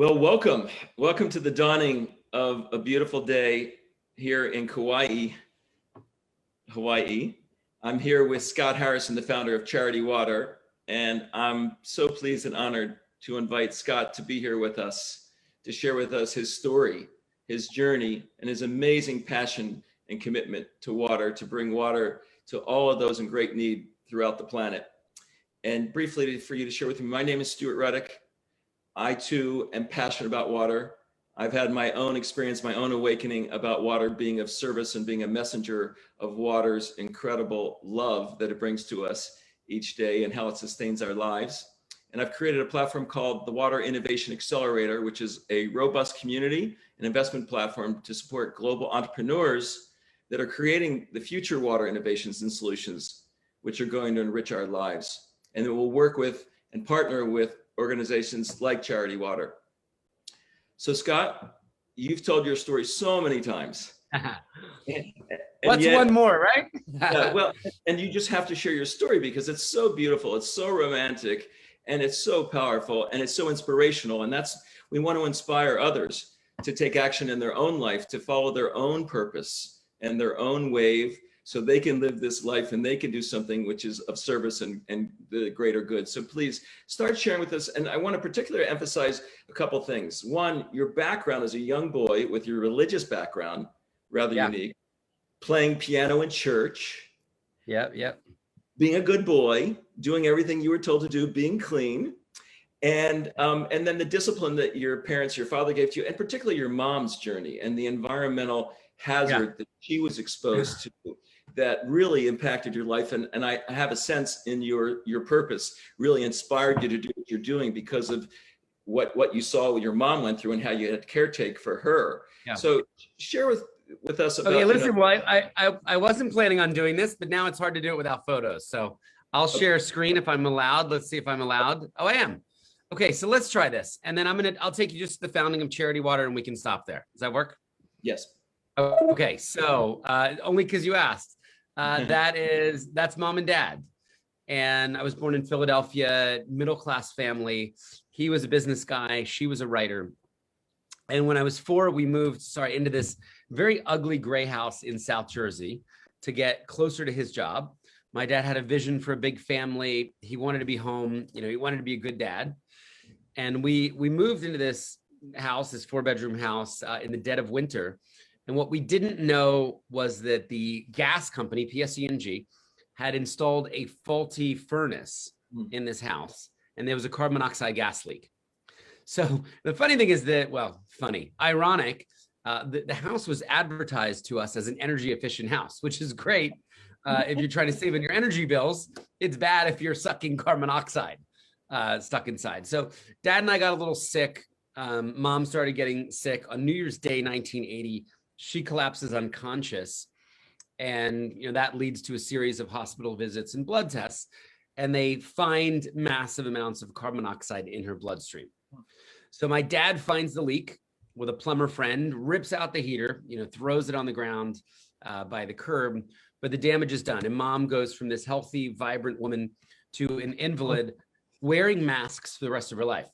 Well, welcome to the dawning of a beautiful day here in Kauai, Hawaii. I'm here with Scott Harrison, the founder of Charity Water, and I'm so pleased and honored to invite Scott to be here with us to share with us his story, his journey, and his amazing passion and commitment to water, to bring water to all of those in great need throughout the planet. And briefly, for you to share with me, my name is Stuart Ruddick. I too am passionate about water. I've had my own experience, my own awakening about water being of service and being a messenger of water's incredible love that it brings to us each day and how it sustains our lives. And I've created a platform called the Water Innovation Accelerator, which is a robust community and investment platform to support global entrepreneurs that are creating the future water innovations and solutions, which are going to enrich our lives. And it will work with and partner with organizations like Charity Water. So Scott, you've told your story so many times. What's yet, one more, right? Yeah, well, and you just have to share your story because it's so beautiful, it's so romantic, and it's so powerful, and it's so inspirational. And we want to inspire others to take action in their own life, to follow their own purpose and their own wave, so they can live this life and they can do something which is of service and the greater good. So please start sharing with us. And I want to particularly emphasize a couple things. One, your background as a young boy with your religious background, rather unique, playing piano in church. Yep. Being a good boy, doing everything you were told to do, being clean. And then the discipline that your parents, your father gave to you, and particularly your mom's journey and the environmental hazard that she was exposed to, that really impacted your life. And I have a sense in your purpose really inspired you to do what you're doing because of what you saw what your mom went through and how you had to caretake for her. Yeah. So share with us about— Okay, listen, well, I wasn't planning on doing this, but now it's hard to do it without photos. So I'll share a screen if I'm allowed. Let's see if I'm allowed. Oh, I am. Okay, so let's try this. And then I'll take you just to the founding of Charity Water and we can stop there. Does that work? Yes. Okay, so only because you asked. That's mom and dad. And I was born in Philadelphia, middle-class family. He was a business guy. She was a writer. And when I was 4, we moved, into this very ugly gray house in South Jersey to get closer to his job. My dad had a vision for a big family. He wanted to be home. He wanted to be a good dad. And we moved into this house, this 4-bedroom house in the dead of winter. And what we didn't know was that the gas company, PSE&G, had installed a faulty furnace in this house, and there was a carbon monoxide gas leak. So the funny thing is that, ironic, the house was advertised to us as an energy efficient house, which is great if you're trying to save on your energy bills. It's bad if you're sucking carbon monoxide stuck inside. So dad and I got a little sick. Mom started getting sick on New Year's Day, 1980. She collapses unconscious, and that leads to a series of hospital visits and blood tests, and they find massive amounts of carbon monoxide in her bloodstream. So my dad finds the leak with a plumber friend, rips out the heater, throws it on the ground by the curb, but the damage is done. And mom goes from this healthy, vibrant woman to an invalid wearing masks for the rest of her life.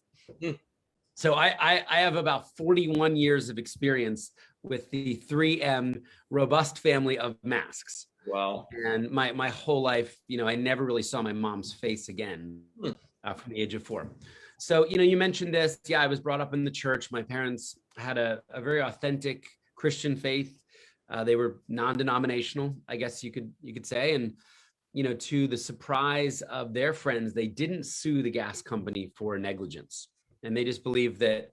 So I have about 41 years of experience with the 3M robust family of masks. Wow. And my whole life, I never really saw my mom's face again from the age of 4. So, you mentioned this. Yeah, I was brought up in the church. My parents had a very authentic Christian faith. They were non-denominational, I guess you could say. And, to the surprise of their friends, they didn't sue the gas company for negligence. And they just believed that,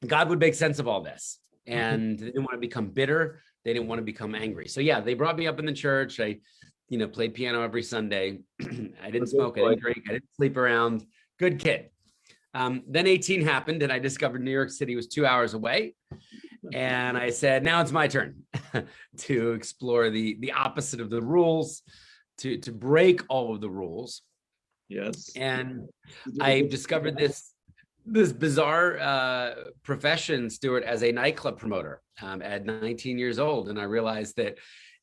God would make sense of all this. And they didn't want to become bitter. They didn't want to become angry. So yeah, they brought me up in the church. I, played piano every Sunday. I didn't smoke, I didn't drink, I didn't sleep around. Good kid. Then 18 happened and I discovered New York City was 2 hours away. And I said, now it's my turn to explore the opposite of the rules, to break all of the rules. Yes. And I discovered this bizarre profession, Stuart, as a nightclub promoter at 19 years old. And I realized that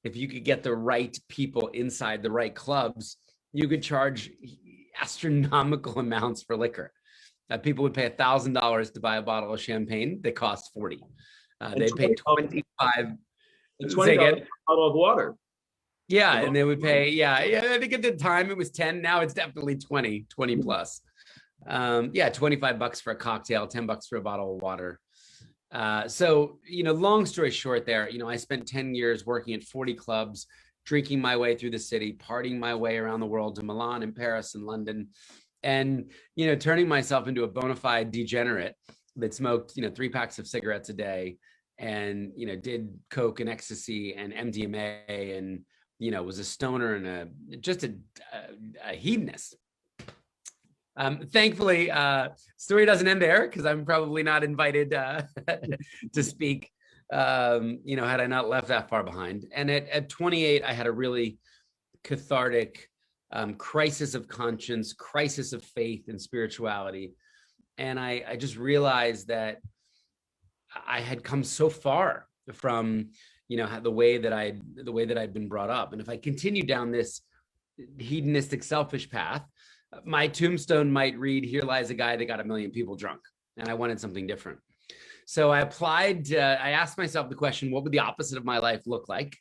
if you could get the right people inside the right clubs, you could charge astronomical amounts for liquor. People would pay $1,000 to buy a bottle of champagne that cost 40. And They'd pay 25. And Say $20 again? a bottle of water. Yeah, and they would pay, yeah, I think at the time it was 10. Now it's definitely 20 plus. Yeah, $25 for a cocktail, $10 for a bottle of water. So, long story short there, I spent 10 years working at 40 clubs, drinking my way through the city, partying my way around the world to Milan and Paris and London, and, turning myself into a bona fide degenerate that smoked, 3 packs of cigarettes a day and, did coke and ecstasy and MDMA and, was a stoner and just a hedonist. Thankfully, story doesn't end there because I'm probably not invited to speak, had I not left that far behind. And at 28, I had a really cathartic crisis of conscience, crisis of faith and spirituality. And I just realized that I had come so far from, the way that I'd been brought up. And if I continued down this hedonistic, selfish path, my tombstone might read, "Here lies a guy that got 1 million people drunk." And I wanted something different. So I asked myself the question, what would the opposite of my life look like?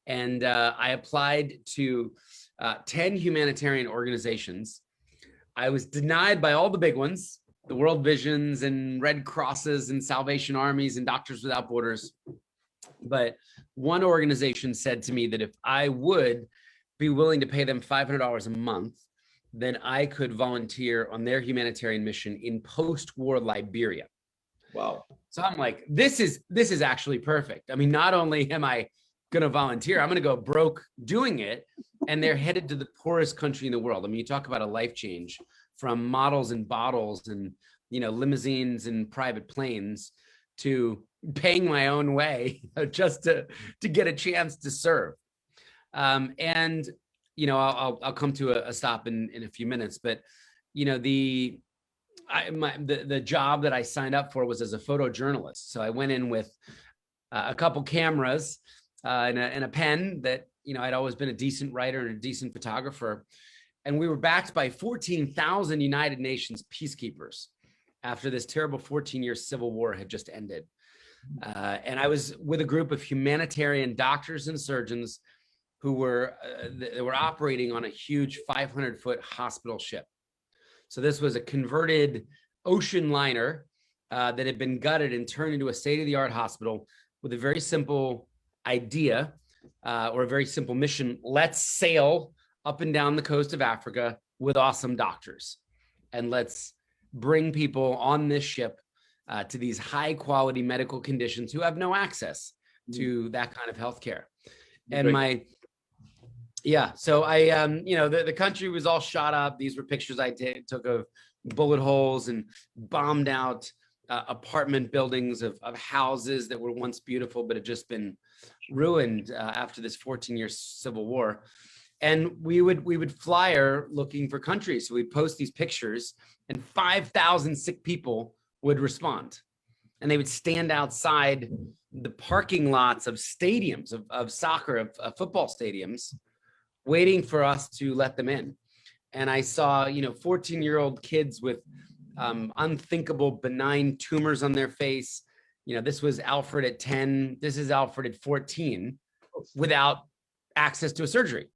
And I applied to 10 humanitarian organizations. I was denied by all the big ones, the World Visions and Red Crosses and Salvation Armies and Doctors Without Borders. But one organization said to me that if I would be willing to pay them $500 a month, then I could volunteer on their humanitarian mission in post-war Liberia. Wow. So I'm like, this is actually perfect. I mean, not only am I going to volunteer, I'm going to go broke doing it. And they're headed to the poorest country in the world. I mean, you talk about a life change from models and bottles and, limousines and private planes to paying my own way just to get a chance to serve. And I'll come to a stop in a few minutes, but the job that I signed up for was as a photojournalist. So I went in with a couple cameras and a pen that I'd always been a decent writer and a decent photographer, and we were backed by 14,000 United Nations peacekeepers after this terrible 14-year civil war had just ended. And I was with a group of humanitarian doctors and surgeons who were operating on a huge 500-foot hospital ship. So this was a converted ocean liner that had been gutted and turned into a state-of-the-art hospital with a very simple idea or a very simple mission. Let's sail up and down the coast of Africa with awesome doctors, and let's bring people on this ship to these high-quality medical conditions who have no access to that kind of healthcare. And so I, the country was all shot up. These were pictures I took of bullet holes and bombed out apartment buildings of houses that were once beautiful, but had just been ruined after this 14-year civil war. And we would flyer looking for countries. So we'd post these pictures and 5,000 sick people would respond. And they would stand outside the parking lots of stadiums, of soccer, of football stadiums, waiting for us to let them in. And I saw, 14-year-old kids with unthinkable benign tumors on their face. This was Alfred at 10. This is Alfred at 14 without access to a surgery.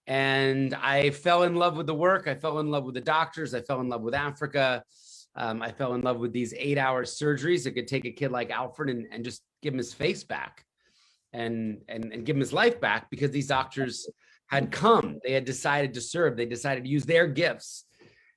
And I fell in love with the work. I fell in love with the doctors. I fell in love with Africa. I fell in love with these 8-hour surgeries that could take a kid like Alfred and just give him his face back and give him his life back, because these doctors had come. They had decided to serve. They decided to use their gifts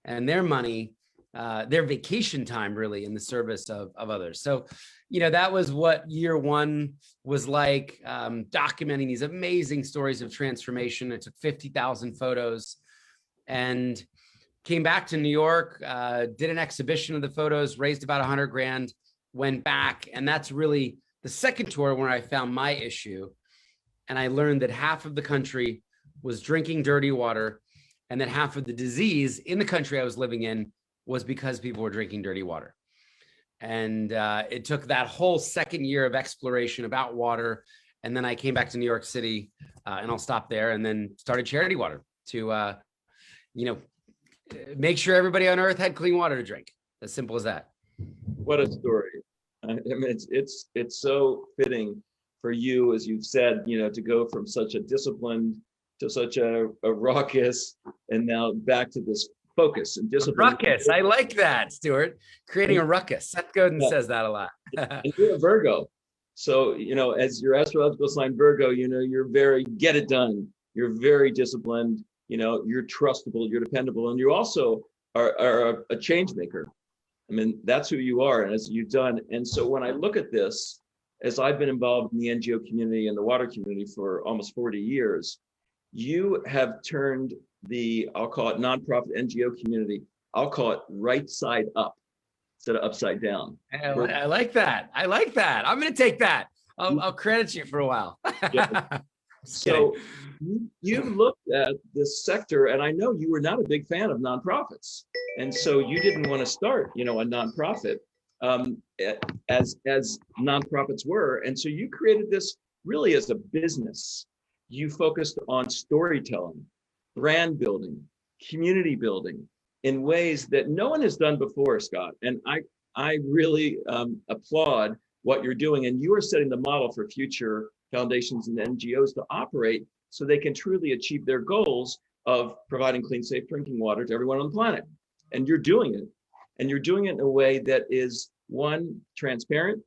and their money, their vacation time, really, in the service of others. So, that was what year one was like, documenting these amazing stories of transformation. I took 50,000 photos and came back to New York, did an exhibition of the photos, raised about 100 grand, went back. And that's really the second tour where I found my issue. And I learned that half of the country was drinking dirty water, and that half of the disease in the country I was living in was because people were drinking dirty water. And it took that whole second year of exploration about water. And then I came back to New York City, and I'll stop there, and then started Charity Water to, make sure everybody on earth had clean water to drink. As simple as that. What a story. I mean, it's so fitting for you, as you've said, to go from such a disciplined to such a raucous, and now back to this focus and discipline. Ruckus. I like that, Stuart. Creating a ruckus. Seth Godin says that a lot. And you're a Virgo. So, as your astrological sign Virgo, you're very get it done. You're very disciplined. You're trustable, you're dependable, and you also are a change maker. I mean, that's who you are, and as you've done. And so when I look at this, as I've been involved in the NGO community and the water community for almost 40 years, you have turned I'll call it nonprofit NGO community, I'll call it right side up instead of upside down. I like that. I like that. I'm going to take that. I'll credit you for a while. Yeah. So you looked at this sector, and I know you were not a big fan of nonprofits, and so you didn't want to start, a nonprofit as nonprofits were, and so you created this really as a business. You focused on storytelling, brand building, community building in ways that no one has done before, Scott. And I really applaud what you're doing, and you are setting the model for future foundations and NGOs to operate so they can truly achieve their goals of providing clean, safe drinking water to everyone on the planet. And you're doing it. And you're doing it in a way that is, one, transparent.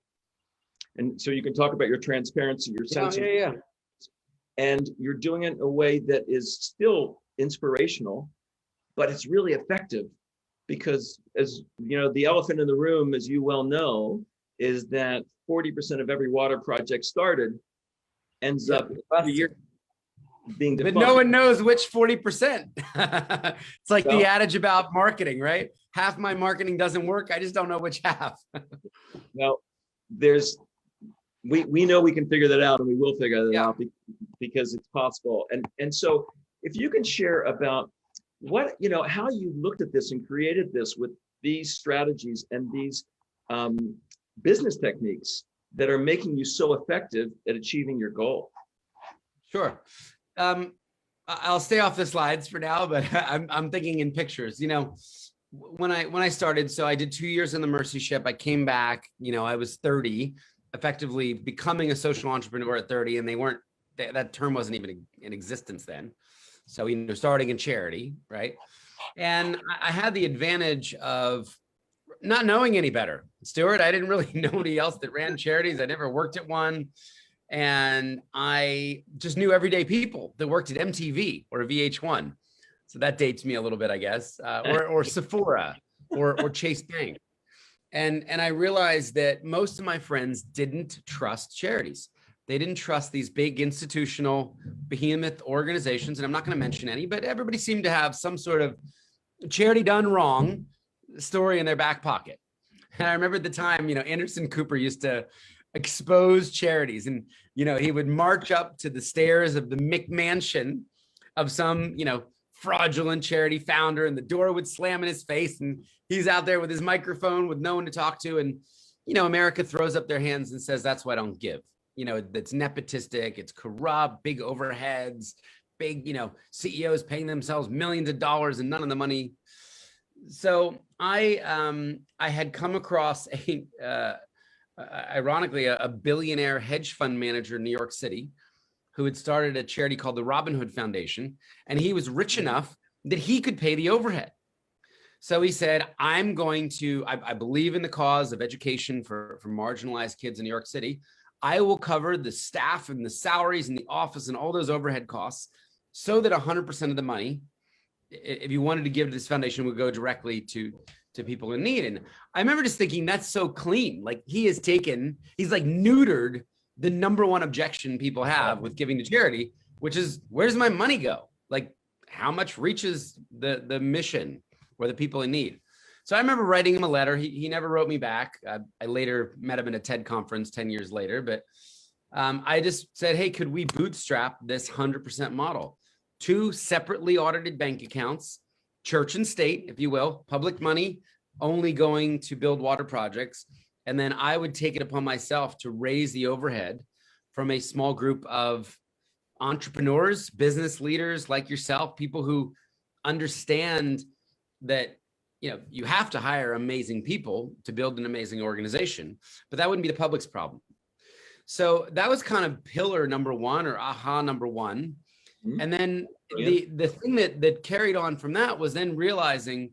And so you can talk about your transparency, your sense of, and you're doing it in a way that is still inspirational, but it's really effective. Because as the elephant in the room, as you well know, is that 40% of every water project started ends up every year being defunct. But no one knows which 40%. It's like the adage about marketing, right? Half my marketing doesn't work. I just don't know which half. Well, we know we can figure that out, and we will figure that out because it's possible. And so if you can share about what, how you looked at this and created this with these strategies and these business techniques that are making you so effective at achieving your goal. Sure. I'll stay off the slides for now, but I'm thinking in pictures. When I started, so I did 2 years in the Mercy Ship. I came back, I was 30, effectively becoming a social entrepreneur at 30, and that term wasn't even in existence then. So, starting in charity, right? And I had the advantage of not knowing any better. Stuart, I didn't really know anybody else that ran charities. I never worked at one. And I just knew everyday people that worked at MTV or VH1. So that dates me a little bit, I guess, or Sephora or Chase Bank. And I realized that most of my friends didn't trust charities. They didn't trust these big institutional behemoth organizations. And I'm not going to mention any, but everybody seemed to have some sort of charity done wrong story in their back pocket. And I remember at the time, Anderson Cooper used to expose charities, and he would march up to the stairs of the McMansion of some fraudulent charity founder, and the door would slam in his face, and he's out there with his microphone with no one to talk to, and America throws up their hands and says, that's why I don't give. That's nepotistic, it's corrupt, big overheads, big CEOs paying themselves millions of dollars and none of the money. So I had come across ironically a billionaire hedge fund manager in New York City who had started a charity called the Robin Hood Foundation, and he was rich enough that he could pay the overhead. So he said, I believe in the cause of education for marginalized kids in New York City. I will cover the staff and the salaries and the office and all those overhead costs so that 100% of the money, if you wanted to give to this foundation, would go directly to people in need. And I remember just thinking, that's so clean. Like he's like neutered the number one objection people have with giving to charity, which is, where's my money go? Like how much reaches the mission or the people in need? So I remember writing him a letter. He never wrote me back. I later met him at a TED conference 10 years later, but I just said, hey, could we bootstrap this 100% model? 2 separately audited bank accounts, church and state, if you will, public money only going to build water projects. And then I would take it upon myself to raise the overhead from a small group of entrepreneurs, business leaders like yourself, people who understand that, you have to hire amazing people to build an amazing organization, but that wouldn't be the public's problem. So that was kind of pillar number one, or aha number one. And then the thing that carried on from that was then realizing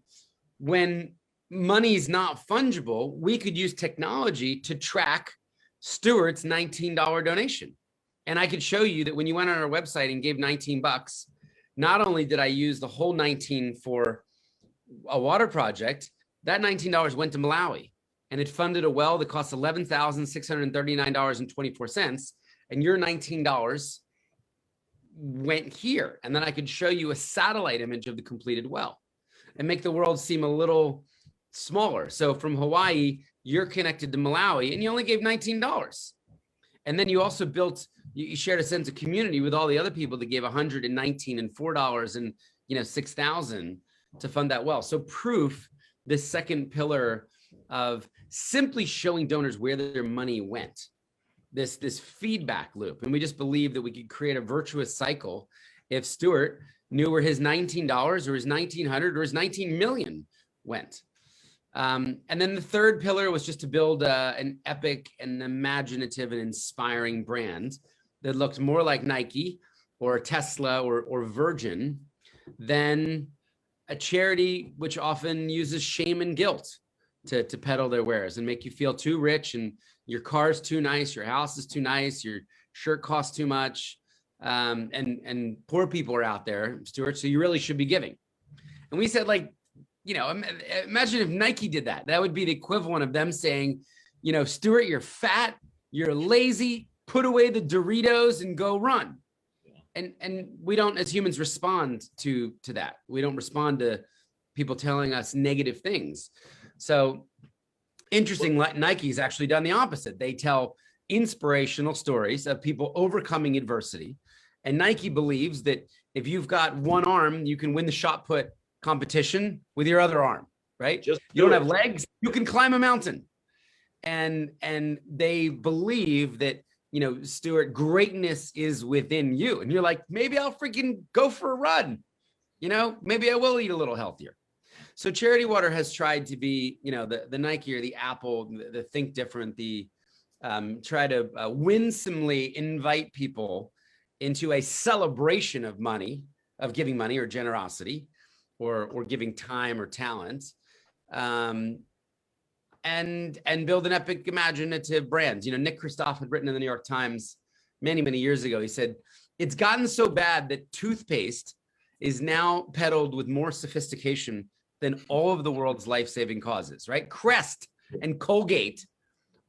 when money's not fungible, we could use technology to track Stuart's $19 donation. And I could show you that when you went on our website and gave 19 bucks, not only did I use the whole 19 for a water project, that $19 went to Malawi, and it funded a well that cost $11,639.24. And your $19 went here. And then I could show you a satellite image of the completed well and make the world seem a little smaller. So from Hawaii, you're connected to Malawi, and you only gave $19. And then you also you shared a sense of community with all the other people that gave $119 and $4 and $6,000 to fund that well. So proof, this second pillar of simply showing donors where their money went, this feedback loop. And we just believe that we could create a virtuous cycle if Stuart knew where his $19 or his $1,900 or his 19 million went. And then the third pillar was just to build an epic and imaginative and inspiring brand that looked more like Nike or Tesla or Virgin than a charity which often uses shame and guilt to peddle their wares and make you feel too rich, and your car's too nice, your house is too nice, your shirt costs too much, and poor people are out there, Stuart, so you really should be giving. And we said, imagine if Nike did that. That would be the equivalent of them saying, Stuart, you're fat, you're lazy, put away the Doritos and go run. And we don't, as humans, respond to that. We don't respond to people telling us negative things. So interesting, Nike's actually done the opposite. They tell inspirational stories of people overcoming adversity. And Nike believes that if you've got one arm, you can win the shot put competition with your other arm, right? You don't have legs, you can climb a mountain. And they believe that, Stuart, greatness is within you. And you're like, maybe I'll freaking go for a run. Maybe I will eat a little healthier. So Charity Water has tried to be, the Nike or the Apple, the think different, the try to winsomely invite people into a celebration of money, of giving money or generosity, or giving time or talent, and build an epic imaginative brand. Nick Kristof had written in the New York Times many, many years ago. He said, it's gotten so bad that toothpaste is now peddled with more sophistication than all of the world's life-saving causes, right? Crest and Colgate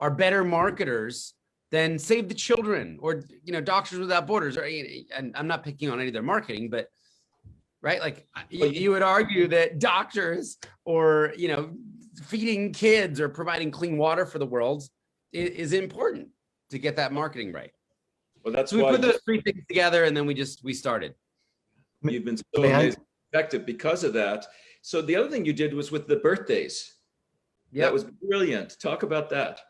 are better marketers than Save the Children or, Doctors Without Borders. And I'm not picking on any of their marketing, but right? Like you would argue that doctors or, feeding kids or providing clean water for the world is important to get that marketing right. Well, that's so we put those three things together, and then we started. You've been so amazing, effective because of that. So the other thing you did was with the birthdays. Yeah, that was brilliant. Talk about that.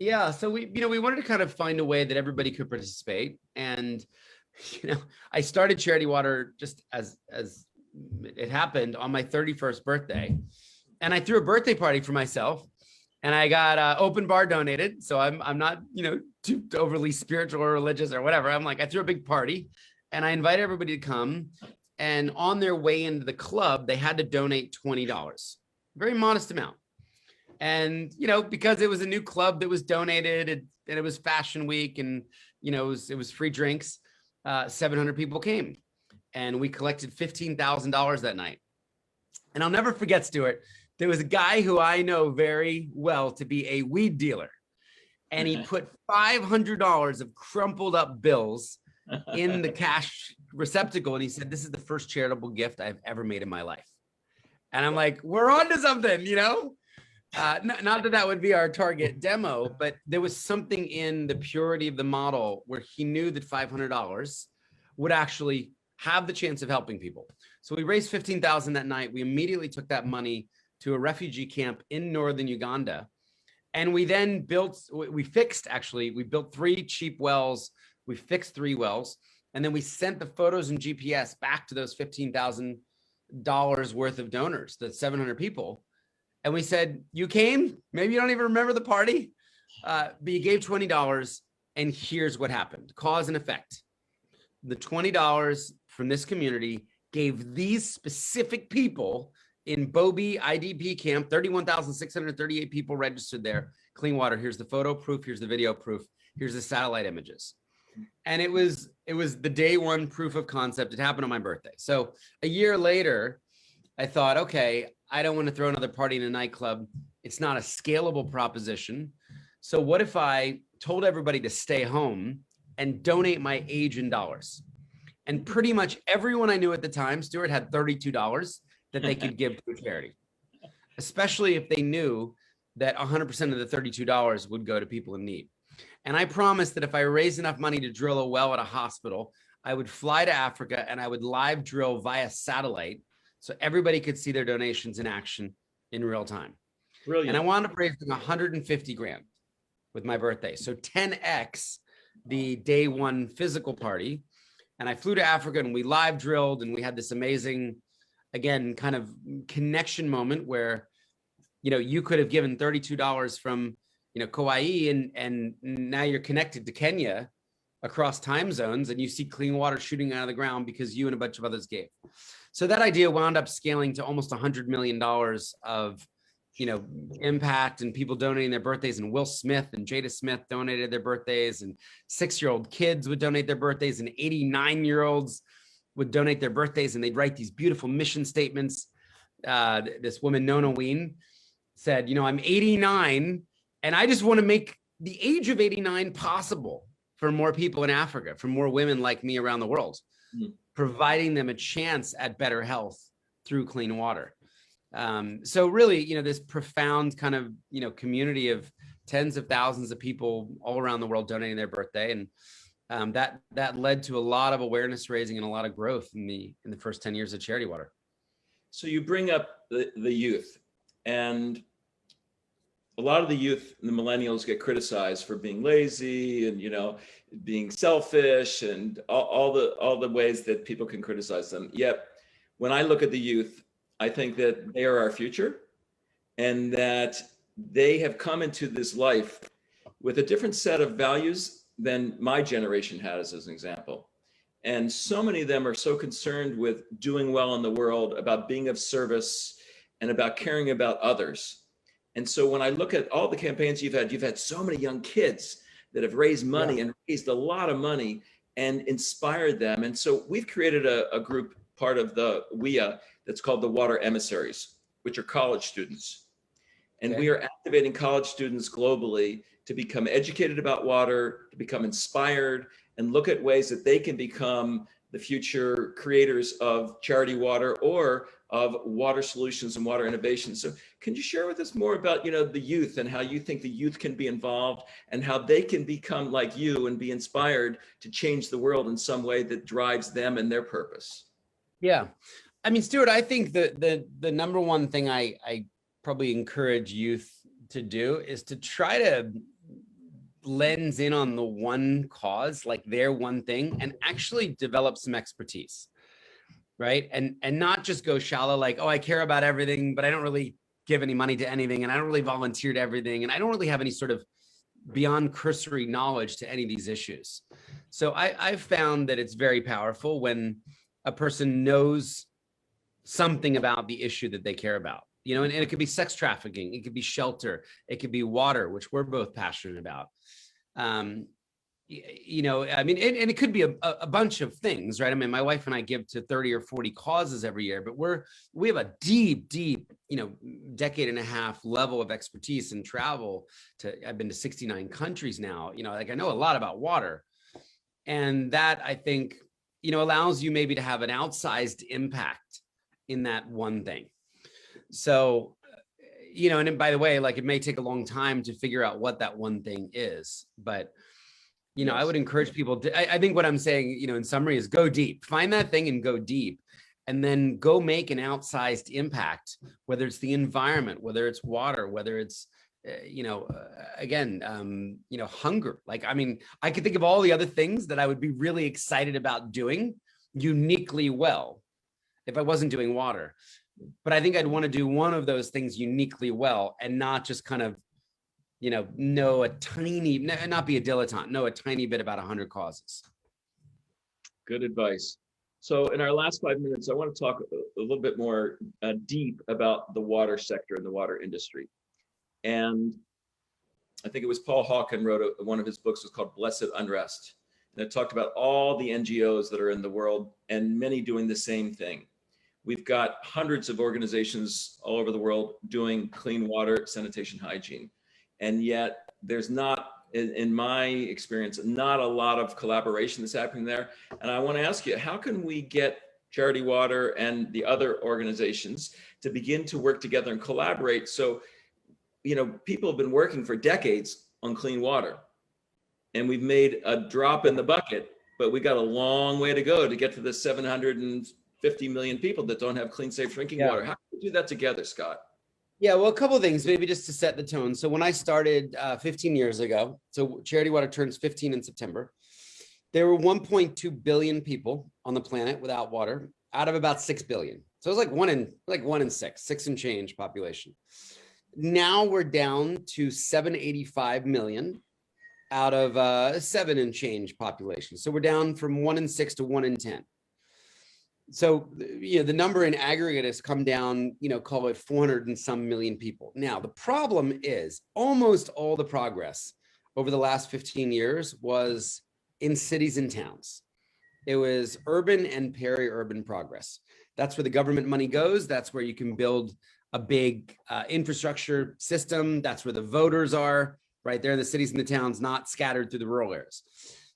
Yeah, so we wanted to kind of find a way that everybody could participate, and I started Charity Water just as it happened on my 31st birthday, and I threw a birthday party for myself, and I got open bar donated. So I'm not too overly spiritual or religious or whatever. I'm like, I threw a big party, and I invited everybody to come, and on their way into the club, they had to donate $20, very modest amount. And, because it was a new club that was donated, and it was Fashion Week, and, it was free drinks, 700 people came, and we collected $15,000 that night. And I'll never forget, Stuart, there was a guy who I know very well to be a weed dealer, and he put $500 of crumpled up bills in the cash receptacle. And he said, this is the first charitable gift I've ever made in my life. And I'm like, we're on to something, not that would be our target demo, but there was something in the purity of the model where he knew that $500 would actually have the chance of helping people. So we raised $15,000 that night. We immediately took that money to a refugee camp in northern Uganda. And we then built 3 cheap wells. We fixed 3 wells. And then we sent the photos and GPS back to those 15,000 worth of donors, that's 700 people. And we said, you came, maybe you don't even remember the party, but you gave $20, and here's what happened. Cause and effect. The $20 from this community gave these specific people in Bobi IDP camp, 31,638 people registered there, clean water. Here's the photo proof, here's the video proof, here's the satellite images. And it was the day one proof of concept. It happened on my birthday. So a year later, I thought, okay, I don't want to throw another party in a nightclub. It's not a scalable proposition. So what if I told everybody to stay home and donate my age in dollars? And pretty much everyone I knew at the time, Stuart, had $32 that they could give to a charity, especially if they knew that 100% of the $32 would go to people in need. And I promised that if I raised enough money to drill a well at a hospital, I would fly to Africa and I would live drill via satellite so everybody could see their donations in action in real time. Brilliant. And I wound up raising 150 grand with my birthday. So 10x the day one physical party. And I flew to Africa and we live drilled and we had this amazing, again, kind of connection moment where, you know, you could have given $32 from, you know, Kauai and now you're connected to Kenya across time zones and you see clean water shooting out of the ground because you and a bunch of others gave. So that idea wound up scaling to almost $100 million of, you know, impact and people donating their birthdays, and Will Smith and Jada Smith donated their birthdays, and 6-year-old kids would donate their birthdays, and 89-year-olds would donate their birthdays, and they'd write these beautiful mission statements. This woman, Nona Ween, said, you know, I'm 89 and I just want to make the age of 89 possible for more people in Africa, for more women like me around the world, providing them a chance at better health through clean water. So really, you know, this profound kind of, you know, community of tens of thousands of people all around the world donating their birthday. And that led to a lot of awareness raising and a lot of growth in the first 10 years of Charity Water. So you bring up the youth, and a lot of the youth, the millennials, get criticized for being lazy and, you know, being selfish and all the ways that people can criticize them. Yet when I look at the youth, I think that they are our future and that they have come into this life with a different set of values than my generation has, as an example. And so many of them are so concerned with doing well in the world, about being of service, and about caring about others. And so when I look at all the campaigns you've had so many young kids that have raised money and raised a lot of money and inspired them. And so we've created a group, part of the WIA, that's called the Water Emissaries, which are college students. And we are activating college students globally to become educated about water, to become inspired, and look at ways that they can become the future creators of charity water or of water solutions and water innovation. So can you share with us more about, you know, the youth and how you think the youth can be involved and how they can become like you and be inspired to change the world in some way that drives them and their purpose? Yeah. I mean, Stuart, I think the number one thing I probably encourage youth to do is to try to lens in on the one cause, like their one thing, and actually develop some expertise, right? And not just go shallow, like, oh, I care about everything, but I don't really give any money to anything, and I don't really volunteer to everything, and I don't really have any sort of beyond cursory knowledge to any of these issues. So I've found that it's very powerful when a person knows something about the issue that they care about, you know, and it could be sex trafficking, it could be shelter, it could be water, which we're both passionate about. You know, I mean, and it could be a bunch of things, right? I mean, my wife and I give to 30 or 40 causes every year, but we have a deep, you know, decade and a half level of expertise and travel I've been to 69 countries now, you know, like I know a lot about water. And that, I think, you know, allows you maybe to have an outsized impact in that one thing. So, you know, and by the way, like it may take a long time to figure out what that one thing is, but, you know, I would encourage people to, I think what I'm saying, you know, in summary is go deep, find that thing and go deep, and then go make an outsized impact, whether it's the environment, whether it's water, whether it's, you know, again, you know, hunger. Like, I mean, I could think of all the other things that I would be really excited about doing uniquely well. if I wasn't doing water. But I think I'd want to do one of those things uniquely well and not just kind of, know a tiny, not be a dilettante, know a tiny bit about 100 causes. Good advice. So in our last 5 minutes, I want to talk a little bit more deep about the water sector and the water industry. And I think it was Paul Hawken wrote one of his books was called Blessed Unrest. And it talked about all the NGOs that are in the world and many doing the same thing. We've got hundreds of organizations all over the world doing clean water, sanitation, hygiene. And yet there's not, in my experience, not a lot of collaboration that's happening there. And I want to ask you, how can we get Charity Water and the other organizations to begin to work together and collaborate? So, people have been working for decades on clean water, and we've made a drop in the bucket, but we got a long way to go to get to the 750 million people that don't have clean, safe drinking water. How can we do that together, Scott? Yeah, well, a couple of things, maybe just to set the tone. So when I started 15 years ago, so Charity Water turns 15 in September, there were 1.2 billion people on the planet without water out of about 6 billion. So it was like one in six and change population. Now we're down to 785 million out of 7 and change population. So we're down from 1 in 6 to 1 in 10. So, the number in aggregate has come down, call it 400 and some million people. Now, the problem is almost all the progress over the last 15 years was in cities and towns. It was urban and peri-urban progress. That's where the government money goes. That's where you can build a big infrastructure system. That's where the voters are, right there in the cities and the towns, not scattered through the rural areas.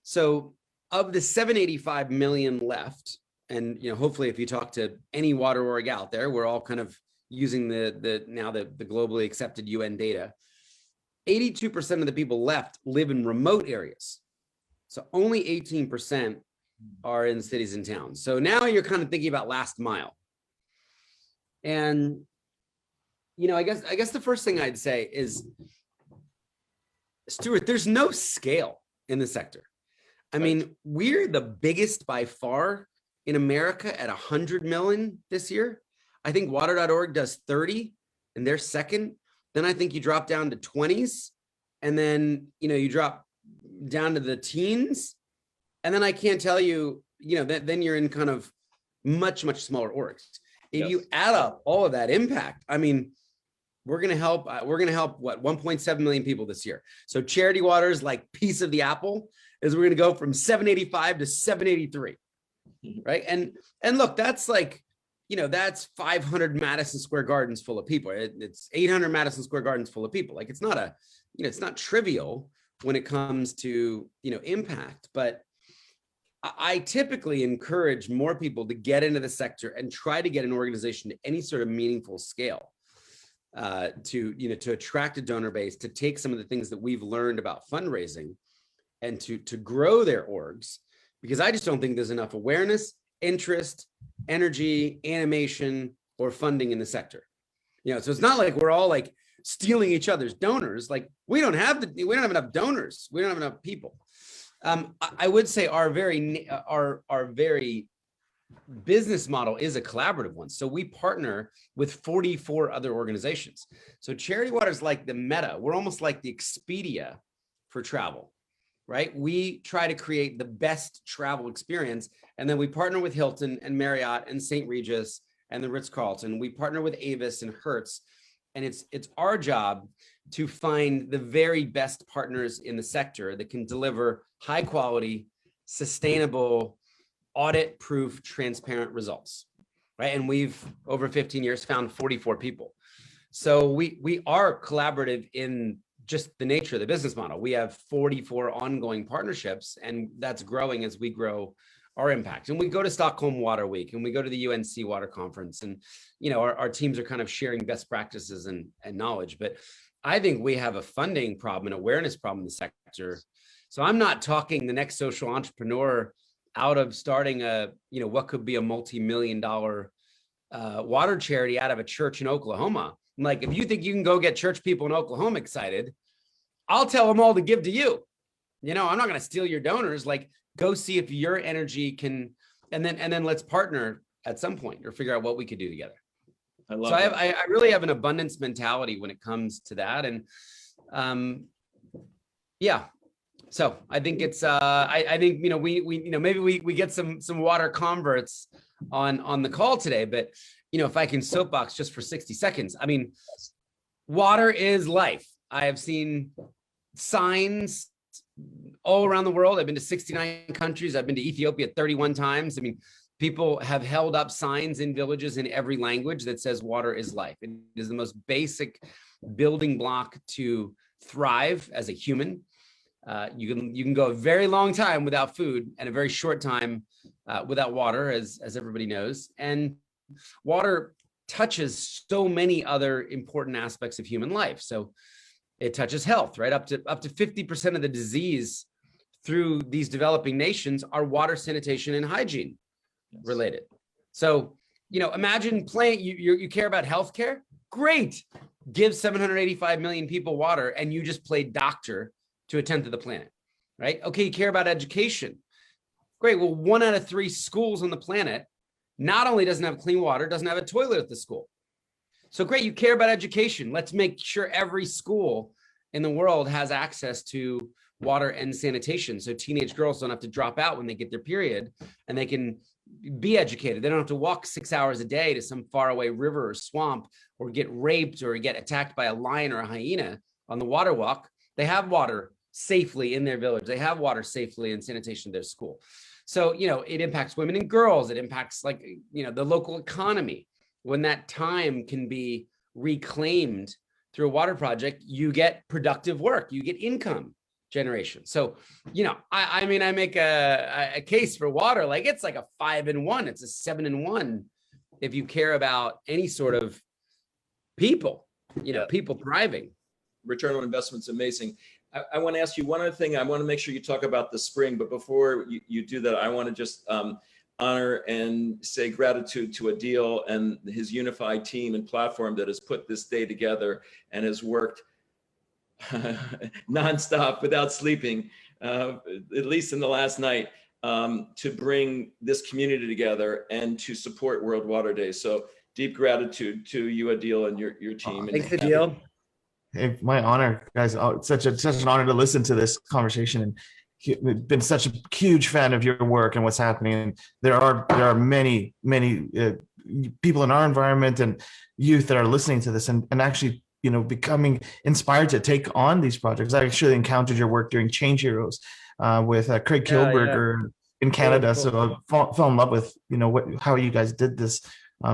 So of the 785 million left, and hopefully if you talk to any water org out there, we're all kind of using the globally accepted UN data. 82% of the people left live in remote areas. So only 18% are in cities and towns. So now you're kind of thinking about last mile. And I guess the first thing I'd say is, Stuart, there's no scale in the sector. I mean, we're the biggest by far in America at 100 million this year. I think water.org does 30 and they're second. Then I think you drop down to 20s and then, you drop down to the teens. And then I can't tell you, then you're in kind of much, much smaller orgs. If you add up all of that impact, I mean, we're going to help what 1.7 million people this year. So Charity Water's like piece of the apple is we're going to go from 785 to 783. Right. And look, that's like, that's 500 Madison Square Gardens full of people. It's 800 Madison Square Gardens full of people. Like it's not trivial when it comes to, impact, but I typically encourage more people to get into the sector and try to get an organization to any sort of meaningful scale to attract a donor base, to take some of the things that we've learned about fundraising and to grow their orgs. Because I just don't think there's enough awareness, interest, energy, animation, or funding in the sector. So it's not like we're all like stealing each other's donors. Like we don't have enough donors. We don't have enough people. I would say our very business model is a collaborative one. So we partner with 44 other organizations. So Charity Water is like the Meta. We're almost like the Expedia for travel. Right? We try to create the best travel experience. And then we partner with Hilton and Marriott and St. Regis and the Ritz-Carlton. We partner with Avis and Hertz. And it's our job to find the very best partners in the sector that can deliver high quality, sustainable, audit-proof, transparent results. Right? And we've, over 15 years, found 44 people. So we are collaborative in just the nature of the business model. We have 44 ongoing partnerships, and that's growing as we grow our impact. And we go to Stockholm Water Week, and we go to the UNC Water Conference, and our teams are kind of sharing best practices and knowledge. But I think we have a funding problem, an awareness problem in the sector. So I'm not talking the next social entrepreneur out of starting what could be a multi-million-dollar water charity out of a church in Oklahoma. I'm like, if you think you can go get church people in Oklahoma excited, I'll tell them all to give to you. I'm not going to steal your donors. Like, go see if your energy can, and then let's partner at some point, or figure out what we could do together. I love So that. I really have an abundance mentality when it comes to that. And yeah, so I think it's I think, you know, we you know, maybe we get some water converts on the call today, but you know, if I can soapbox just for 60 seconds, I mean, water is life. I have seen signs all around the world. I've been to 69 countries. I've been to Ethiopia 31 times. I mean, people have held up signs in villages in every language that says water is life. It is the most basic building block to thrive as a human. You can go a very long time without food and a very short time without water, as everybody knows. And water touches so many other important aspects of human life. So it touches health, right? Up to 50% of the disease through these developing nations are water, sanitation, and hygiene related. So, you know, imagine you care about healthcare. Great. Give 785 million people water, and you just played doctor to a tenth of the planet, right? Okay, you care about education. Great. Well, 1 out of 3 schools on the planet not only doesn't have clean water, doesn't have a toilet at the school. So great, you care about education. Let's make sure every school in the world has access to water and sanitation, so teenage girls don't have to drop out when they get their period, and they can be educated. They don't have to walk 6 hours a day to some faraway river or swamp, or get raped or get attacked by a lion or a hyena on the water walk. They have water safely in their village. They have water safely and sanitation in their school. So, you know, it impacts women and girls. It impacts, like, you know, the local economy. When that time can be reclaimed through a water project, you get productive work, you get income generation. So, you know, I mean, I make a case for water, like it's like a 5-in-1, it's a 7-in-1 if you care about any sort of people, you know, people thriving. Return on investment's amazing. I want to ask you one other thing. I want to make sure you talk about the spring, but before you do that, I want to just honor and say gratitude to Adil and his unified team and platform that has put this day together and has worked nonstop without sleeping, at least in the last night, to bring this community together and to support World Water Day. So deep gratitude to you, Adil, and your team. Thanks, Adil. Hey, my honor, guys. It's such an honor to listen to this conversation, and been such a huge fan of your work and what's happening. And there are many people in our environment and youth that are listening to this and actually, you know, becoming inspired to take on these projects. I actually encountered your work during Change Heroes with Craig Kilberger in Canada. Cool. So I fell in love with, you know, how you guys did this.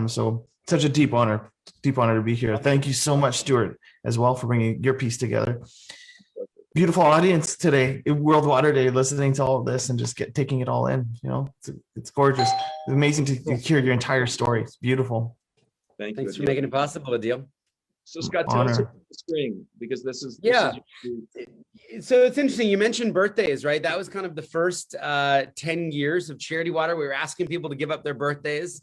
So such a deep honor to be here. Thank you so much, Stuart, as well, for bringing your piece together. Beautiful audience today, World Water Day, listening to all of this and just taking it all in. You know, it's gorgeous. It's amazing to hear your entire story. It's beautiful. Thanks for making it possible, Adil. So Scott, tell us about the spring, because this is so it's interesting. You mentioned birthdays, right? That was kind of the first 10 years of Charity Water. We were asking people to give up their birthdays.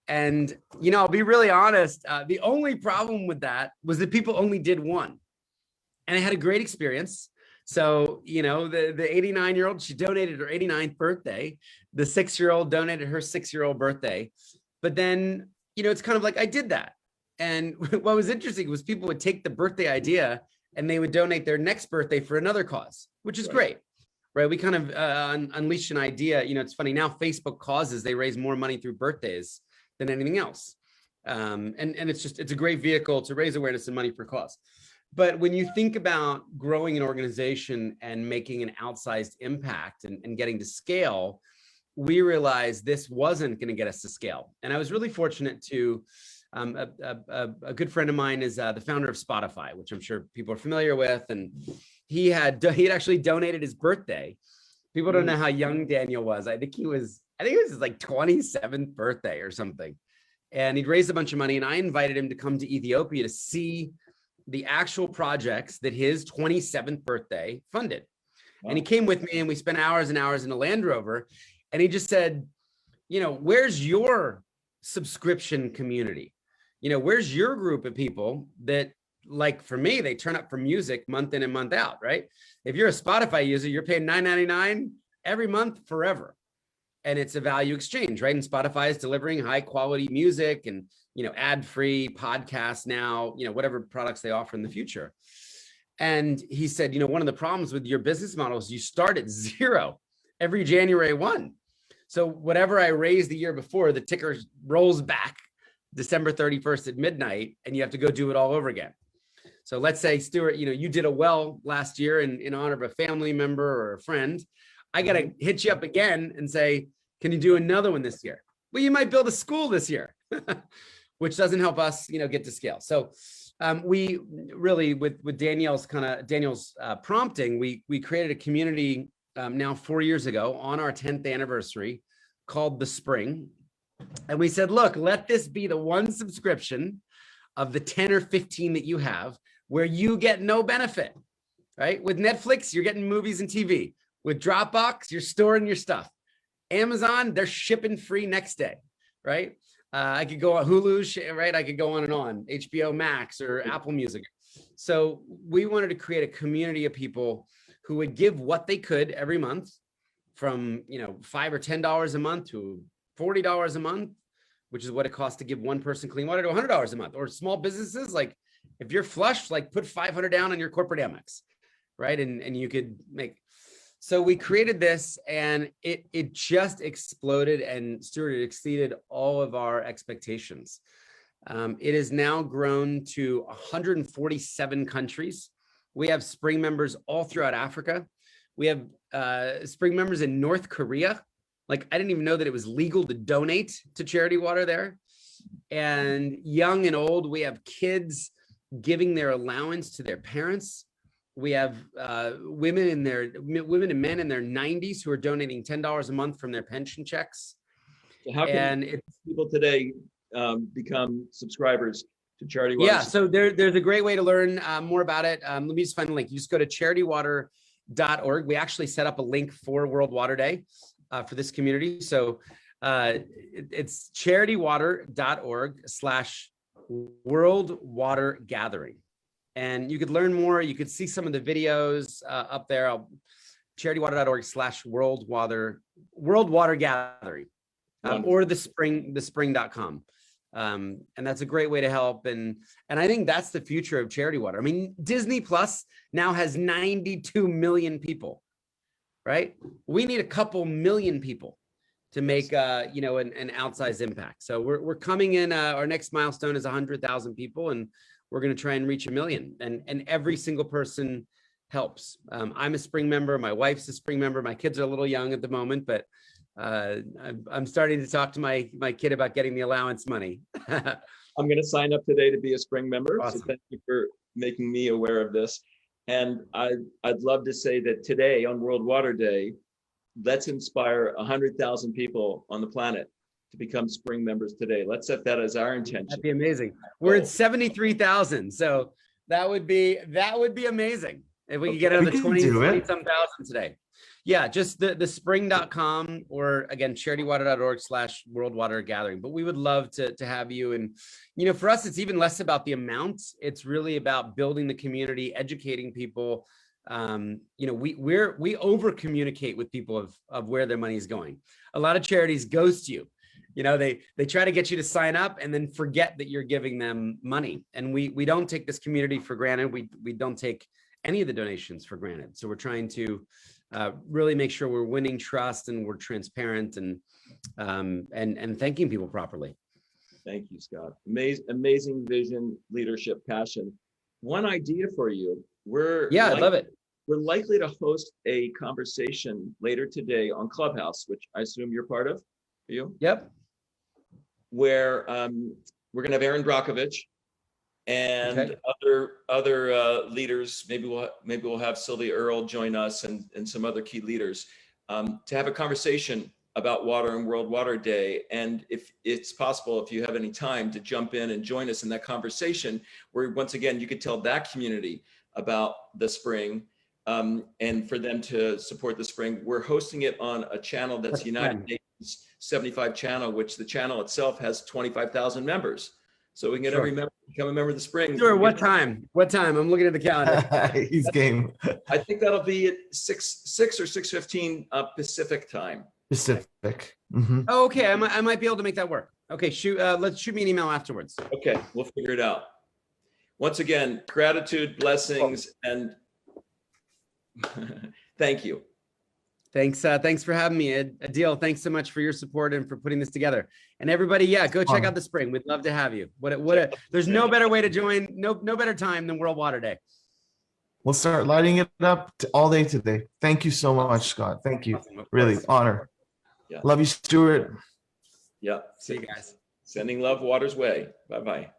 And, you know, I'll be really honest. The only problem with that was that people only did one. And I had a great experience. So, you know, the 89-year-old, she donated her 89th birthday. The 6-year-old donated her 6-year-old birthday. But then, you know, it's kind of like I did that. And what was interesting was people would take the birthday idea and they would donate their next birthday for another cause, which is great, right? We kind of unleashed an idea. You know, it's funny now, Facebook causes, they raise more money through birthdays than anything else. And it's a great vehicle to raise awareness and money for cause. But when you think about growing an organization and making an outsized impact and getting to scale, we realized this wasn't going to get us to scale. And I was really fortunate to, a good friend of mine is the founder of Spotify, which I'm sure people are familiar with. And he had actually donated his birthday. People don't know how young Daniel was. I think it was his like 27th birthday or something. And he'd raised a bunch of money, and I invited him to come to Ethiopia to see the actual projects that his 27th birthday funded. Wow. And he came with me and we spent hours and hours in a Land Rover. And he just said, you know, where's your subscription community? You know, where's your group of people that, like for me, they turn up for music month in and month out, right? If you're a Spotify user, you're paying $9.99 every month forever. and it's a value exchange, right? And Spotify is delivering high quality music and, ad-free podcasts now, whatever products they offer in the future. And he said, one of the problems with your business model is you start at zero every January 1. So whatever I raised the year before, the ticker rolls back December 31st at midnight, and you have to go do it all over again. So let's say, Stuart, you did a well last year in honor of a family member or a friend. I got to hit you up again and say, can you do another one this year? Well, you might build a school this year, which doesn't help us, get to scale. So we really, with Danielle's prompting, we created a community now 4 years ago on our 10th anniversary called The Spring. And we said, look, let this be the one subscription of the 10 or 15 that you have where you get no benefit, right? With Netflix, you're getting movies and TV. With Dropbox, you're storing your stuff. Amazon, they're shipping free next day, right? I could go on Hulu, right? I could go on and on, HBO Max or Apple Music. So we wanted to create a community of people who would give what they could every month, from $5 or $10 a month to $40 a month, which is what it costs to give one person clean water, to $100 a month. Or small businesses, like if you're flush, like put $500 down on your corporate Amex, right? And you could make. So we created this, and it just exploded, and Stuart, it exceeded all of our expectations. It has now grown to 147 countries. We have Spring members all throughout Africa. We have Spring members in North Korea. Like, I didn't even know that it was legal to donate to charity water there. And young and old, we have kids giving their allowance to their parents. We have women and men in their 90s who are donating $10 a month from their pension checks. So how can people today become subscribers to Charity Water? Yeah, so there's a great way to learn more about it. Let me just find the link. You just go to charitywater.org. We actually set up a link for World Water Day for this community. So it's charitywater.org/World Water Gathering. And you could learn more. You could see some of the videos up there. charitywater.org/World Water Gathering, or thespring.com. And that's a great way to help. And I think that's the future of charity water. I mean, Disney Plus now has 92 million people, right? We need a couple million people to make an outsized impact. So we're coming in. Our next milestone is 100,000 people, and we're going to try and reach 1 million. And every single person helps. I'm a Spring member. My wife's a Spring member. My kids are a little young at the moment, but I'm starting to talk to my kid about getting the allowance money. I'm going to sign up today to be a Spring member. Awesome. So thank you for making me aware of this. And I'd love to say that today on World Water Day, let's inspire 100,000 people on the planet to become Spring members today. Let's set that as our intention. That'd be amazing. We're at 73,000, so that would be amazing if we could get another 20-some thousand today. Yeah, just the spring.com, or again, charitywater.org/World Water Gathering. But we would love to have you. And, for us, it's even less about the amount. It's really about building the community, educating people. We over communicate with people of where their money is going. A lot of charities ghost you. They try to get you to sign up and then forget that you're giving them money. And we don't take this community for granted. We don't take any of the donations for granted. So we're trying to really make sure we're winning trust and we're transparent and thanking people properly. Thank you, Scott. Amazing vision, leadership, passion. One idea for you. I love it. We're likely to host a conversation later today on Clubhouse, which I assume you're part of. Are you? Yep. Where we're going to have Aaron Brockovich and other leaders. Maybe we'll have Sylvia Earle join us and some other key leaders to have a conversation about water and World Water Day. And if it's possible, if you have any time, to jump in and join us in that conversation, where once again you could tell that community about the Spring, and for them to support the Spring. We're hosting it on a channel that's United Nations 75 channel, which the channel itself has 25,000 members. So we can get every member become a member of the Spring. Sure. What time? I'm looking at the calendar. He's game. I think that'll be at 6 or 6:15 Pacific time. Pacific. Mhm. Oh, okay, I might be able to make that work. Okay, let's shoot me an email afterwards. Okay, we'll figure it out. Once again, gratitude, blessings, and thank you. Thanks for having me, Adil. Thanks so much for your support and for putting this together. And everybody, yeah, go check out the spring. We'd love to have you. There's no better way to join, no better time than World Water Day. We'll start lighting it up all day today. Thank you so much, Scott. Thank you. Really, honor. Yeah. Love you, Stuart. Yeah. See you guys. Sending love Water's way. Bye-bye.